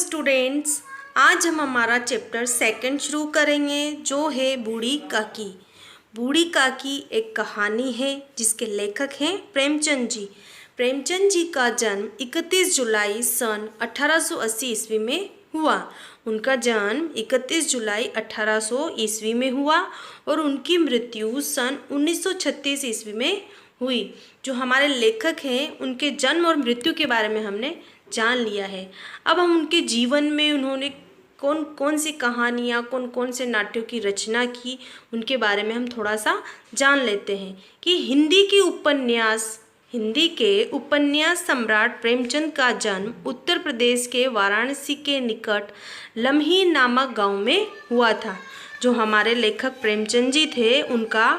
Students, आज हम हमारा चैप्टर सेकंड शुरू करेंगे जो है बूढ़ी काकी। बूढ़ी काकी एक कहानी है जिसके लेखक हैं प्रेमचंद जी। प्रेमचंद जी का जन्म 31 जुलाई सन 1880 ईस्वी में हुआ। उनका जन्म 31 जुलाई 1800 ईस्वी में हुआ और उनकी मृत्यु सन 1936 ईस्वी में हुई। जो हमारे लेखक हैं उनके जन्म और मृत्यु के बारे में हमने जान लिया है। अब हम उनके जीवन में उन्होंने कौन कौन सी कहानियाँ, कौन कौन से नाट्यों की रचना की, उनके बारे में हम थोड़ा सा जान लेते हैं कि हिंदी के उपन्यास सम्राट प्रेमचंद का जन्म उत्तर प्रदेश के वाराणसी के निकट लम्ही नामक गांव में हुआ था। जो हमारे लेखक प्रेमचंद जी थे उनका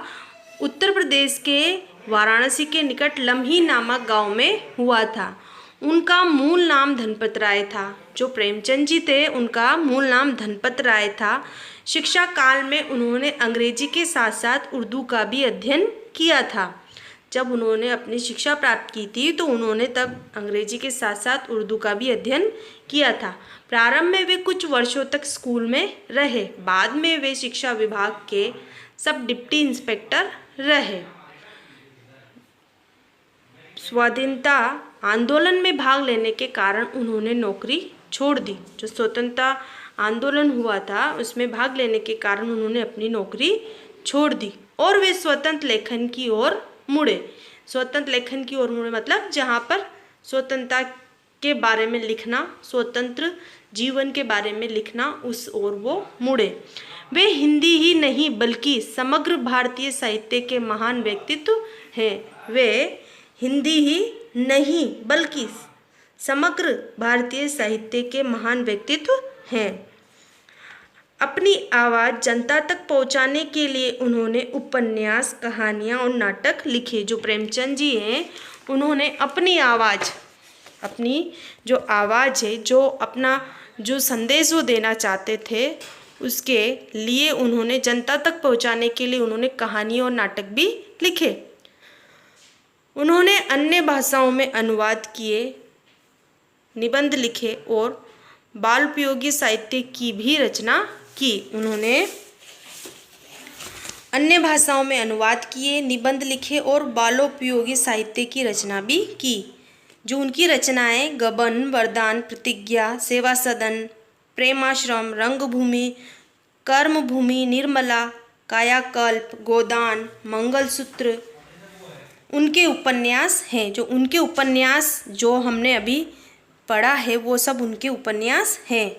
उत्तर प्रदेश के वाराणसी के निकट लम्ही नामक गांव में हुआ था। उनका मूल नाम धनपत राय था। जो प्रेमचंद जी थे उनका मूल नाम धनपत राय था। शिक्षा काल में उन्होंने अंग्रेजी के साथ साथ उर्दू का भी अध्ययन किया था। जब उन्होंने अपनी शिक्षा प्राप्त की थी तो उन्होंने तब अंग्रेजी के साथ साथ उर्दू का भी अध्ययन किया था। प्रारंभ में वे कुछ वर्षों तक स्कूल में रहे, बाद में वे शिक्षा विभाग के सब डिप्टी इंस्पेक्टर रहे। स्वाधीनता आंदोलन में भाग लेने के कारण उन्होंने नौकरी छोड़ दी। जो स्वतंत्रता आंदोलन हुआ था उसमें भाग लेने के कारण उन्होंने अपनी नौकरी छोड़ दी और वे स्वतंत्र लेखन की ओर मुड़े। स्वतंत्र लेखन की ओर मुड़े मतलब जहाँ पर स्वतंत्रता के बारे में लिखना, स्वतंत्र जीवन के बारे में लिखना, उस ओर वो मुड़े। वे हिंदी ही नहीं बल्कि समग्र भारतीय साहित्य के महान व्यक्तित्व हैं। वे हिंदी ही नहीं बल्कि समग्र भारतीय साहित्य के महान व्यक्तित्व हैं। अपनी आवाज़ जनता तक पहुंचाने के लिए उन्होंने उपन्यास, कहानियाँ और नाटक लिखे। जो प्रेमचंद जी हैं उन्होंने अपनी जो आवाज़ है, जो अपना जो संदेश वो देना चाहते थे उसके लिए उन्होंने जनता तक पहुंचाने के लिए उन्होंने कहानी और नाटक भी लिखे। उन्होंने अन्य भाषाओं में अनुवाद किए, निबंध लिखे और बालोपयोगी साहित्य की भी रचना की। उन्होंने अन्य भाषाओं में अनुवाद किए, निबंध लिखे और बालोपयोगी साहित्य की रचना भी की। जो उनकी रचनाएं गबन, वरदान, प्रतिज्ञा, सेवा सदन, प्रेमाश्रम, रंगभूमि, कर्मभूमि, निर्मला, कायाकल्प, गोदान, मंगलसूत्र उनके उपन्यास हैं। जो उनके उपन्यास जो हमने अभी पढ़ा है वो सब उनके उपन्यास हैं।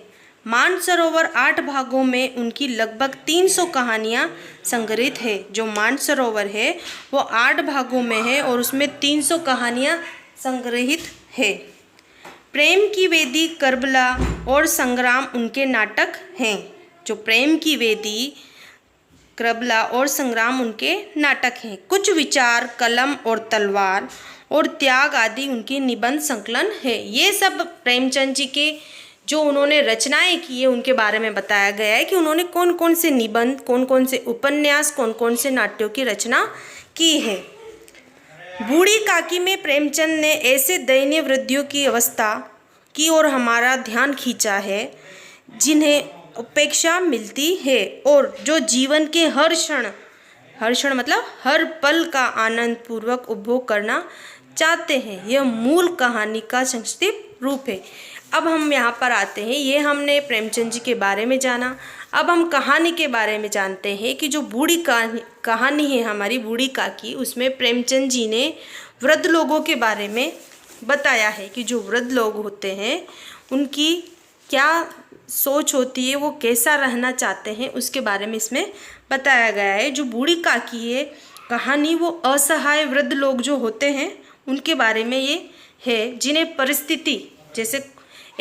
मानसरोवर 8 भागों में उनकी लगभग 300 कहानियाँ संग्रहित है। जो मानसरोवर है वो 8 भागों में है और उसमें 300 कहानियाँ संग्रहित है। प्रेम की वेदी, करबला और संग्राम उनके नाटक हैं। जो प्रेम की वेदी, करबला और संग्राम उनके नाटक हैं। कुछ विचार, कलम और तलवार और त्याग आदि उनके निबंध संकलन है। ये सब प्रेमचंद जी के जो उन्होंने रचनाएं की है उनके बारे में बताया गया है कि उन्होंने कौन कौन से निबंध, कौन कौन से उपन्यास, कौन कौन से नाट्यों की रचना की है। बूढ़ी काकी में प्रेमचंद ने ऐसे दयनीय वृद्धियों की अवस्था की ओर हमारा ध्यान खींचा है जिन्हें उपेक्षा मिलती है और जो जीवन के हर क्षण मतलब हर पल का आनंद पूर्वक उपभोग करना चाहते हैं। यह मूल कहानी का संक्षिप्त रूप है। अब हम यहाँ पर आते हैं, ये हमने प्रेमचंद जी के बारे में जाना। अब हम कहानी के बारे में जानते हैं कि जो बूढ़ी कहानी है हमारी बूढ़ी काकी, उसमें प्रेमचंद जी ने वृद्ध लोगों के बारे में बताया है कि जो वृद्ध लोग होते हैं उनकी क्या सोच होती है, वो कैसा रहना चाहते हैं, उसके बारे में इसमें बताया गया है। जो बूढ़ी काकी है कहानी वो असहाय वृद्ध लोग जो होते हैं उनके बारे में ये है जिन्हें परिस्थिति, जैसे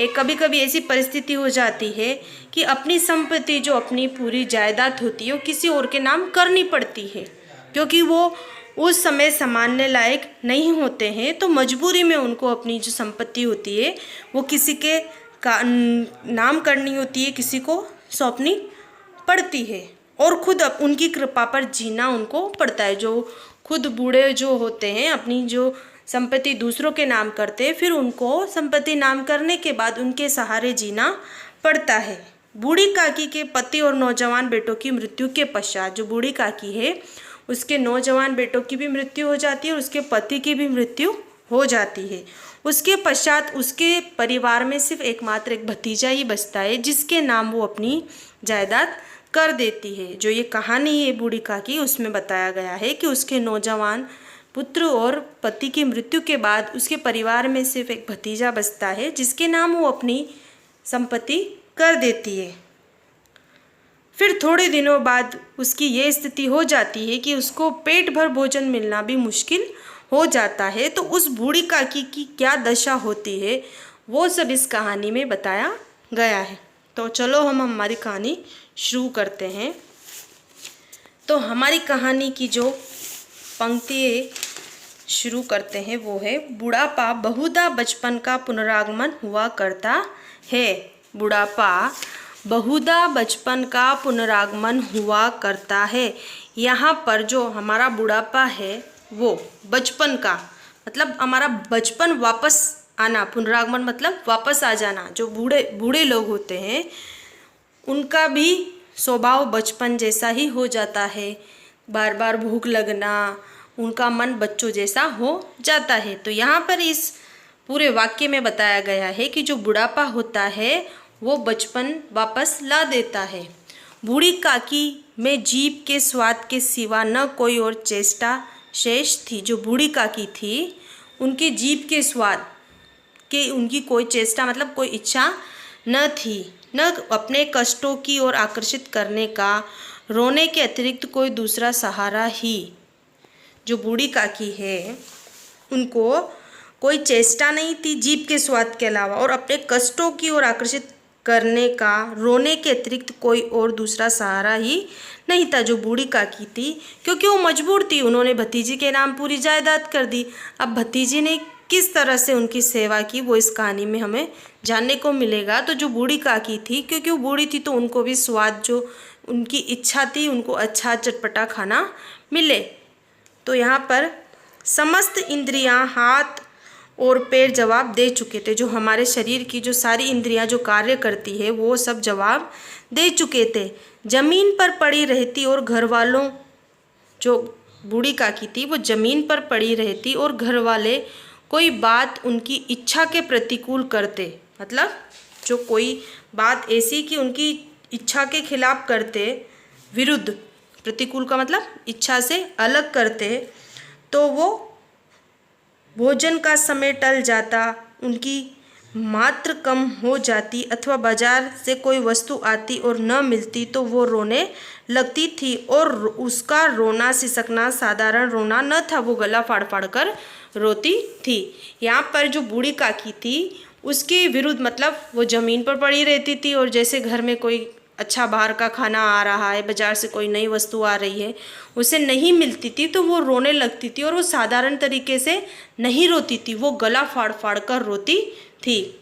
कभी कभी ऐसी परिस्थिति हो जाती है कि अपनी संपत्ति, जो अपनी पूरी जायदाद होती है वो किसी और के नाम करनी पड़ती है क्योंकि वो उस समय संभालने लायक नहीं होते हैं। तो मजबूरी में उनको अपनी जो संपत्ति होती है वो किसी के का नाम करनी होती है, किसी को सौंपनी पड़ती है और खुद उनकी कृपा पर जीना उनको पड़ता है। जो खुद बूढ़े जो होते हैं अपनी जो संपत्ति दूसरों के नाम करते, फिर उनको संपत्ति नाम करने के बाद उनके सहारे जीना पड़ता है। बूढ़ी काकी के पति और नौजवान बेटों की मृत्यु के पश्चात, जो बूढ़ी काकी है उसके नौजवान बेटों की भी मृत्यु हो जाती है और उसके पति की भी मृत्यु हो जाती है। उसके पश्चात उसके परिवार में सिर्फ एकमात्र एक भतीजा ही बचता है, जिसके नाम वो अपनी जायदाद कर देती है। जो ये कहानी है बूढ़ी काकी, उसमें बताया गया है कि उसके नौजवान पुत्र और पति की मृत्यु के बाद उसके परिवार में सिर्फ एक भतीजा बचता है, जिसके नाम वो अपनी संपत्ति कर देती है। फिर थोड़े दिनों बाद उसकी ये स्थिति हो जाती है कि उसको पेट भर भोजन मिलना भी मुश्किल हो जाता है। तो उस बूढ़ी काकी की क्या दशा होती है वो सब इस कहानी में बताया गया है। तो चलो हम हमारी कहानी शुरू करते हैं। तो हमारी कहानी की जो पंक्ति शुरू करते हैं वो है, बुढ़ापा बहुधा बचपन का पुनरागमन हुआ करता है। बुढ़ापा बहुधा बचपन का पुनरागमन हुआ करता है। यहाँ पर जो हमारा बुढ़ापा है वो बचपन का मतलब हमारा बचपन वापस आना, पुनरागमन मतलब वापस आ जाना। जो बूढ़े लोग होते हैं उनका भी स्वभाव बचपन जैसा ही हो जाता है, बार बार भूख लगना, उनका मन बच्चों जैसा हो जाता है। तो यहाँ पर इस पूरे वाक्य में बताया गया है कि जो बुढ़ापा होता है वो बचपन वापस ला देता है। बूढ़ी काकी में जीभ के स्वाद के सिवा न कोई और चेष्टा शेष थी। जो बूढ़ी काकी थी उनके जीभ के स्वाद के उनकी कोई चेष्टा मतलब कोई इच्छा न थी, न अपने कष्टों की ओर आकर्षित करने का रोने के अतिरिक्त कोई दूसरा सहारा ही। जो बूढ़ी काकी है उनको कोई चेष्टा नहीं थी जीभ के स्वाद के अलावा और अपने कष्टों की ओर आकर्षित करने का रोने के अतिरिक्त कोई और दूसरा सहारा ही नहीं था। जो बूढ़ी काकी थी क्योंकि वो मजबूर थी, उन्होंने भतीजी के नाम पूरी जायदाद कर दी। अब भतीजी ने किस तरह से उनकी सेवा की वो इस कहानी में हमें जानने को मिलेगा। तो जो बूढ़ी काकी थी क्योंकि वो बूढ़ी थी तो उनको भी स्वाद, जो उनकी इच्छा थी उनको अच्छा चटपटा खाना मिले। तो यहाँ पर समस्त इंद्रियां, हाथ और पैर जवाब दे चुके थे। जो हमारे शरीर की जो सारी इंद्रियां जो कार्य करती है वो सब जवाब दे चुके थे। जमीन पर पड़ी रहती और घर वालों, जो बूढ़ी काकी थी वो जमीन पर पड़ी रहती और घर वाले कोई बात उनकी इच्छा के प्रतिकूल करते, मतलब जो कोई बात ऐसी कि उनकी इच्छा के खिलाफ करते, विरुद्ध, प्रतिकूल का मतलब इच्छा से अलग करते, तो वो भोजन का समय टल जाता, उनकी मात्रा कम हो जाती अथवा बाजार से कोई वस्तु आती और न मिलती तो वो रोने लगती थी। और उसका रोना सिसकना साधारण रोना न था, वो गला फाड़ फाड़ कर रोती थी। यहाँ पर जो बूढ़ी काकी थी उसके विरुद्ध मतलब वो ज़मीन पर पड़ी रहती थी और जैसे घर में कोई अच्छा बाहर का खाना आ रहा है, बाज़ार से कोई नई वस्तु आ रही है, उसे नहीं मिलती थी तो वो रोने लगती थी। और वो साधारण तरीके से नहीं रोती थी, वो गला फाड़ फाड़ कर रोती थी।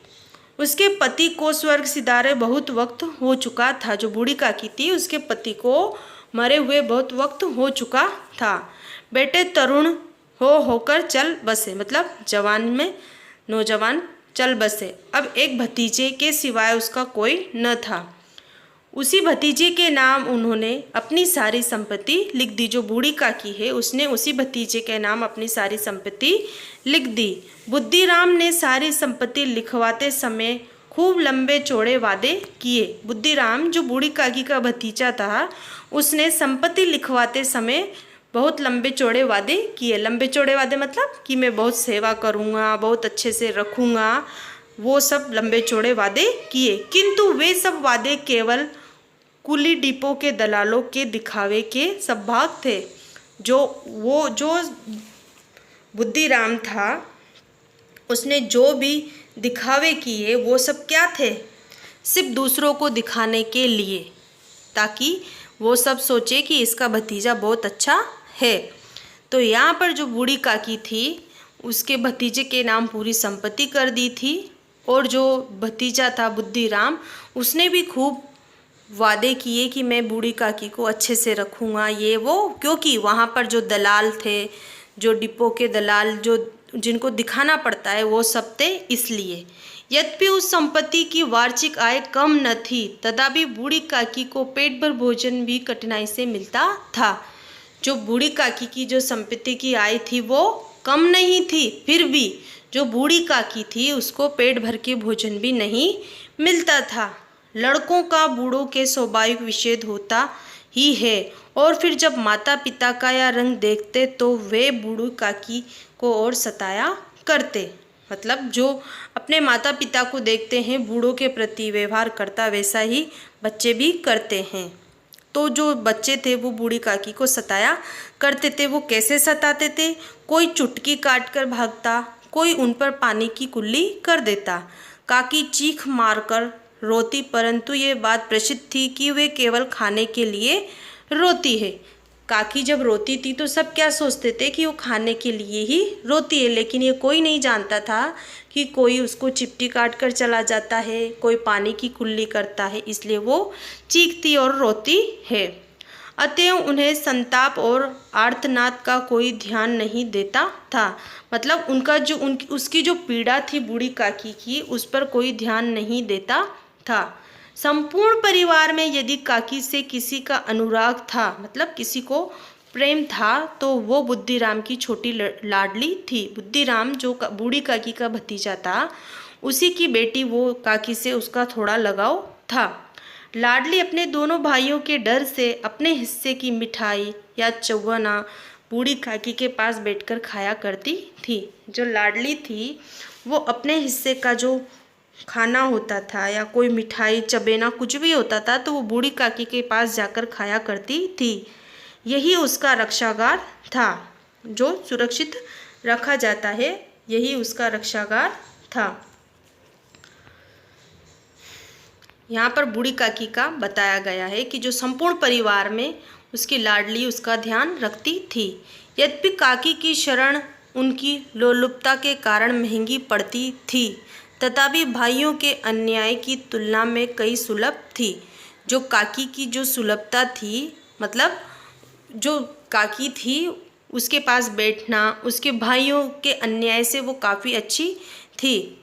उसके पति को स्वर्ग सिधारे बहुत वक्त हो चुका था। जो बूढ़ी काकी थी उसके पति को मरे हुए बहुत वक्त हो चुका था। बेटे तरुण होकर चल बसे, मतलब जवान में नौजवान चल बसे। अब एक भतीजे के सिवाय उसका कोई न था। उसी भतीजे के नाम उन्होंने अपनी सारी संपत्ति लिख दी। जो बूढ़ी काकी है उसने उसी भतीजे के नाम अपनी सारी संपत्ति लिख दी। बुद्धिराम ने सारी संपत्ति लिखवाते समय खूब लंबे चौड़े वादे किए। बुद्धिराम जो बूढ़ी काकी का भतीजा था उसने संपत्ति लिखवाते समय बहुत लंबे चौड़े वादे किए। लंबे चौड़े वादे मतलब कि मैं बहुत सेवा करूँगा, बहुत अच्छे से रखूँगा, वो सब लंबे चौड़े वादे किए। किंतु वे सब वादे केवल कुली डिपो के दलालों के दिखावे के सब भाग थे। जो बुद्धिराम था उसने जो भी दिखावे किए वो सब क्या थे, सिर्फ दूसरों को दिखाने के लिए, ताकि वो सब सोचे कि इसका भतीजा बहुत अच्छा है। तो यहाँ पर जो बूढ़ी काकी थी उसके भतीजे के नाम पूरी संपत्ति कर दी थी और जो भतीजा था बुद्धिराम उसने भी खूब वादे किए कि मैं बूढ़ी काकी को अच्छे से रखूँगा ये वो, क्योंकि वहाँ पर जो दलाल थे, जो डिपो के दलाल जो जिनको दिखाना पड़ता है वो सब थे इसलिए। यद्यपि उस संपत्ति की वार्षिक आय कम न थी, तथापि बूढ़ी काकी को पेट भर भोजन भी कठिनाई से मिलता था। जो बूढ़ी काकी की जो संपत्ति की आय थी वो कम नहीं थी, फिर भी जो बूढ़ी काकी थी उसको पेट भर के भोजन भी नहीं मिलता था। लड़कों का बूढ़ों के स्वाभाविक विच्छेद होता ही है, और फिर जब माता पिता का यह रंग देखते तो वे बूढ़ी काकी को और सताया करते। मतलब जो अपने माता पिता को देखते हैं बूढ़ों के प्रति व्यवहार करता, वैसा ही बच्चे भी करते हैं। तो जो बच्चे थे वो बूढ़ी काकी को सताया करते थे। वो कैसे सताते थे? कोई चुटकी काट कर भागता, कोई उन पर पानी की कुल्ली कर देता। काकी चीख मारकर रोती, परंतु ये बात प्रसिद्ध थी कि वे केवल खाने के लिए रोती है। काकी जब रोती थी तो सब क्या सोचते थे कि वो खाने के लिए ही रोती है, लेकिन ये कोई नहीं जानता था कि कोई उसको चिपटी काट कर चला जाता है, कोई पानी की कुल्ली करता है, इसलिए वो चीखती और रोती है। अतएव उन्हें संताप और आर्तनाद का कोई ध्यान नहीं देता था। मतलब उनका जो उसकी जो पीड़ा थी बूढ़ी काकी की, उस पर कोई ध्यान नहीं देता था। संपूर्ण परिवार में यदि काकी से किसी का अनुराग था, मतलब किसी को प्रेम था, तो वो बुद्धिराम की छोटी लाडली थी। बुद्धिराम जो बूढ़ी काकी का भतीजा था, उसी की बेटी, वो काकी से उसका थोड़ा लगाव था। लाडली अपने दोनों भाइयों के डर से अपने हिस्से की मिठाई या चौवना बूढ़ी काकी के पास बैठकर खाया करती थी। जो लाडली थी वो अपने हिस्से का जो खाना होता था या कोई मिठाई चबेना कुछ भी होता था तो वो बूढ़ी काकी के पास जाकर खाया करती थी। यही उसका रक्षागार था, जो सुरक्षित रखा जाता है, यही उसका रक्षागार था। यहाँ पर बूढ़ी काकी का बताया गया है कि जो संपूर्ण परिवार में उसकी लाडली उसका ध्यान रखती थी। यद्यपि काकी की शरण उनकी लोलुपता के कारण महंगी पड़ती थी, तथापि भाइयों के अन्याय की तुलना में कई सुलभ थी। जो काकी की जो सुलभता थी, मतलब जो काकी थी उसके पास बैठना, उसके भाइयों के अन्याय से वो काफ़ी अच्छी थी।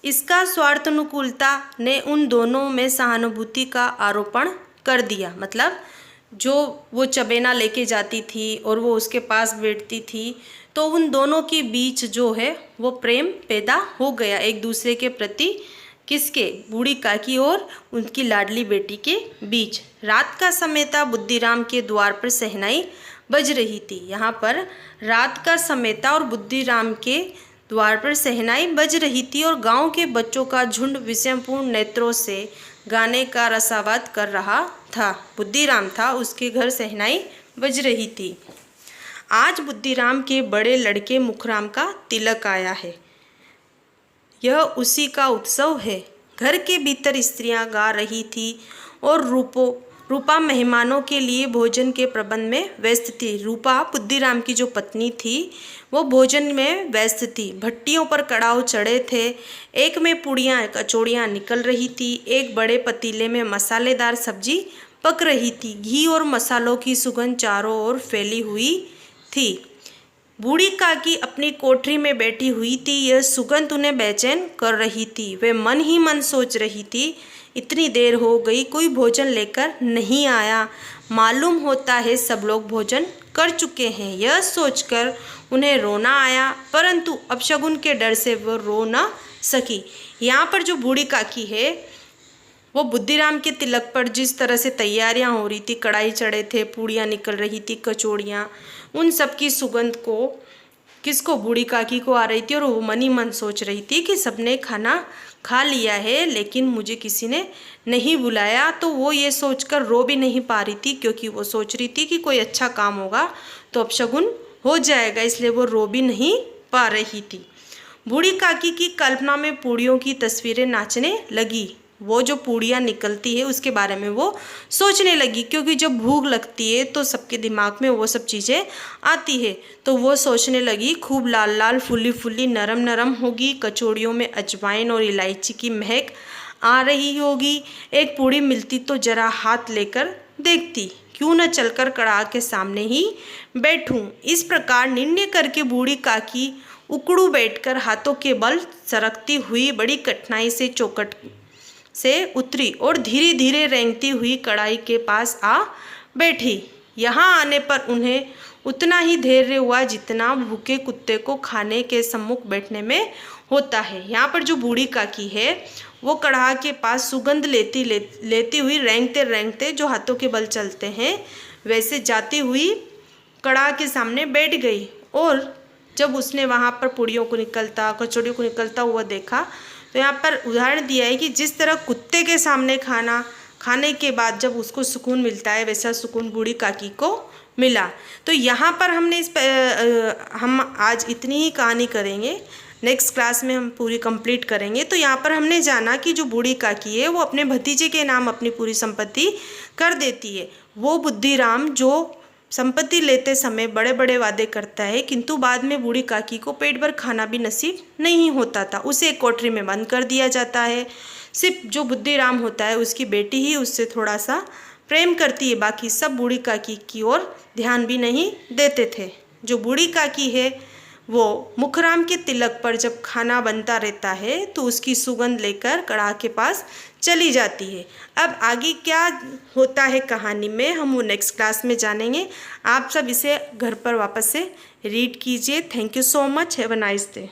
इसका स्वार्थानुकूलता ने उन दोनों में सहानुभूति का आरोपण कर दिया। मतलब जो वो चबेना लेके जाती थी और वो उसके पास बैठती थी, तो उन दोनों के बीच जो है वो प्रेम पैदा हो गया एक दूसरे के प्रति। किसके? बूढ़ी काकी और उनकी लाडली बेटी के बीच। रात का समय था, बुद्धिराम के द्वार पर शहनाई बज रही थी। यहाँ पर रात का समय था और बुद्धिराम के द्वार पर शहनाई बज रही थी और गांव के बच्चों का झुंड विषमपूर्ण नेत्रों से गाने का रसावाद कर रहा था। बुद्धिराम था, उसके घर शहनाई बज रही थी। आज बुद्धिराम के बड़े लड़के मुखराम का तिलक आया है, यह उसी का उत्सव है। घर के भीतर स्त्रियां गा रही थी और रूपा मेहमानों के लिए भोजन के प्रबंध में व्यस्त थी। रूपा बुद्धिराम की जो पत्नी थी वो भोजन में व्यस्त थी। भट्टियों पर कड़ाव चढ़े थे, एक में पूड़ियाँ कचौड़ियाँ निकल रही थी, एक बड़े पतीले में मसालेदार सब्जी पक रही थी। घी और मसालों की सुगंध चारों ओर फैली हुई थी। बूढ़ी काकी अपनी कोठरी में बैठी हुई थी, यह सुगंध उन्हें बेचैन कर रही थी। वे मन ही मन सोच रही थी, इतनी देर हो गई, कोई भोजन लेकर नहीं आया, मालूम होता है सब लोग भोजन कर चुके हैं। यह सोचकर उन्हें रोना आया, परंतु अपशगुन के डर से वो रो न सकी। यहाँ पर जो बूढ़ी काकी है वो बुद्धिराम के तिलक पर जिस तरह से तैयारियां हो रही थी, कढ़ाई चढ़े थे, पूड़ियाँ निकल रही थी, कचौड़ियाँ, उन सब की सुगंध को किसको? बूढ़ी काकी को आ रही थी। और वो मन ही मन सोच रही थी कि सबने खाना खा लिया है लेकिन मुझे किसी ने नहीं बुलाया। तो वो ये सोचकर रो भी नहीं पा रही थी, क्योंकि वो सोच रही थी कि कोई अच्छा काम होगा तो अपशगुन हो जाएगा, इसलिए वो रो भी नहीं पा रही थी। बूढ़ी काकी की कल्पना में पूड़ियों की तस्वीरें नाचने लगी। वो जो पूड़ियाँ निकलती है उसके बारे में वो सोचने लगी, क्योंकि जब भूख लगती है तो सबके दिमाग में वो सब चीज़ें आती है। तो वो सोचने लगी खूब लाल लाल फुली फुली नरम नरम होगी, कचौड़ियों में अजवाइन और इलायची की महक आ रही होगी, एक पूड़ी मिलती तो जरा हाथ लेकर देखती, क्यों न चलकर कड़ाह के सामने ही बैठूं। इस प्रकार निर्णय करके बूढ़ी काकी उकड़ू बैठकर हाथों के बल सरकती हुई बड़ी कठिनाई से चौखट से उतरी और धीरे धीरे रेंगती हुई कढ़ाई के पास आ बैठी। यहाँ आने पर उन्हें उतना ही धैर्य हुआ जितना भूखे कुत्ते को खाने के सम्मुख बैठने में होता है। यहाँ पर जो बूढ़ी काकी है वो कढ़ाह के पास सुगंध लेती हुई रेंगते रेंगते, जो हाथों के बल चलते हैं वैसे जाती हुई कढ़ाह के सामने बैठ गई। और जब उसने वहाँ पर पूड़ियों को निकलता, कचौड़ियों को निकलता हुआ देखा, तो यहाँ पर उदाहरण दिया है कि जिस तरह कुत्ते के सामने खाने के बाद जब उसको सुकून मिलता है, वैसा सुकून बूढ़ी काकी को मिला। तो यहाँ पर हमने हम आज इतनी ही कहानी करेंगे, नेक्स्ट क्लास में हम पूरी कंप्लीट करेंगे। तो यहाँ पर हमने जाना कि जो बूढ़ी काकी है वो अपने भतीजे के नाम अपनी पूरी संपत्ति कर देती है। वो बुद्धिराम जो संपत्ति लेते समय बड़े बड़े वादे करता है, किंतु बाद में बूढ़ी काकी को पेट भर खाना भी नसीब नहीं होता था। उसे एक कोठरी में बंद कर दिया जाता है। सिर्फ जो बुद्धिराम होता है उसकी बेटी ही उससे थोड़ा सा प्रेम करती है, बाकी सब बूढ़ी काकी की ओर ध्यान भी नहीं देते थे। जो बूढ़ी काकी है वो मुखराम के तिलक पर जब खाना बनता रहता है तो उसकी सुगंध लेकर कढ़ाह के पास चली जाती है। अब आगे क्या होता है कहानी में हम वो नेक्स्ट क्लास में जानेंगे। आप सब इसे घर पर वापस से रीड कीजिए। Thank you so much. Have a nice day.